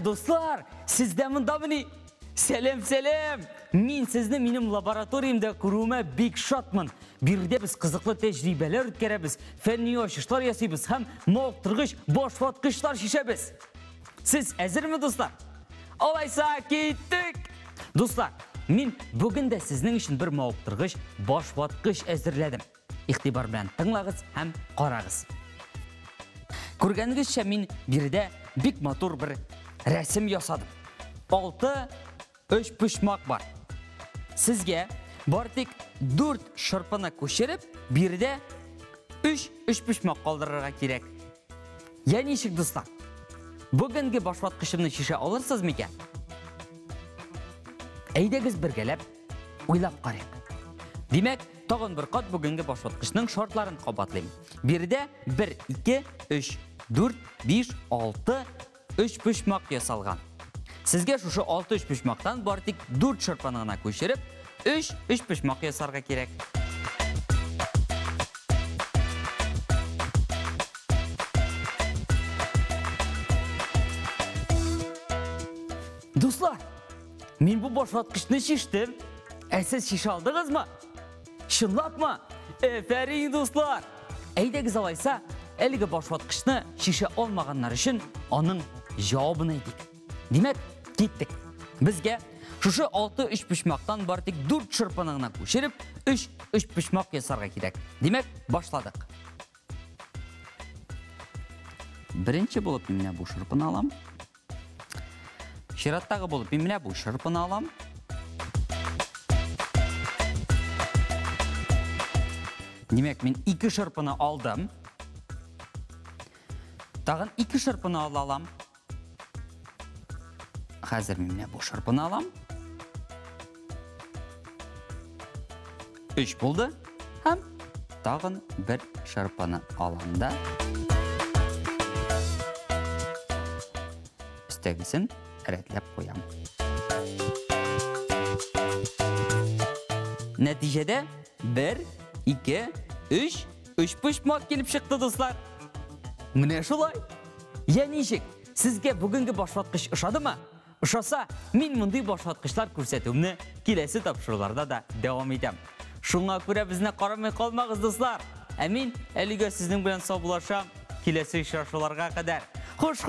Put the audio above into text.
Dostlar, sizden mında mı? Selam. Мен сізді менің лабораториямда көруіме бек шатмын. Бірде біз қызыклы тәжірибелер өткеребіз, фәнни ашыштар ясайбыз һәм мауықтырғыш, башватқыштар шешебіз. Сіз әзірме, достар? Алайса, кеттік! Достар, мен бүгін де сіздің үшін бір мауықтырғыш, башватқыш әзірледім. Иқтибар белән тыңлағыз һәм қарағыз. Көргәнегезчә, мен бірде бик матур бір рәсем ясадым. 6 почмак бар. Sizге бар тек 4 шырпыны көшіріп, бірде 3 почмак қалдырырға керек. Яғни шық, достар, бүгінгі башватқышымны шеше алырсыз мекен? Әйдегіз біргелеп, ойлап қарайық. Демек, тағын бір қат бүгінгі башватқышның шартларын қабатлайым. Бірде 1, 2, 3, 4, 5, 6, 3 почмак ясалған. Sizге шушы 6 почмактан бар тек 4 шырпыны ғана көшіріп, 3 почмак ясарға керек. Достар, мен бұл башватқышны шештім. Сіз шеше алдыңыз ма? Шынлап ма? Әфәрин, достар! Әйдегіз алайса, әлгі башватқышны шеше olмағандар үшін оның жауабын айдық. Демек, кеттік. Бізге шушы 6 почмактан бар тек 4 шырпыны ғана көшіріп, 3 почмак ясарға керек. Демек, башладық. Бірінші болып мен бұл шырпыны алам. Шираттағы болып мен бұл шырпыны алам. Демек, мен 2 шырпыны алдым. Тағын 2 шырпыны алам. Қазір мен бұл шырпыны алам. 3 болды. Һәм тағын 1 шырпыны аламда. Үстегісін рәтләп қоям. Нәтижеде 1, 2, 3 почмак келіп шықты, достар. Міне шулай. Яғни, сізге бүгінгі башватқыш ұшады ма? Ұшаса, мен мұндай башватқыштар көрсетуімні келесі тапшыруларда да давам етем. Шуңа көре бізіне қарамай қалмағыз, достар. Әмин, әліге сіздің білен сау болашам. Келесі шаршыларға қадар. Хош!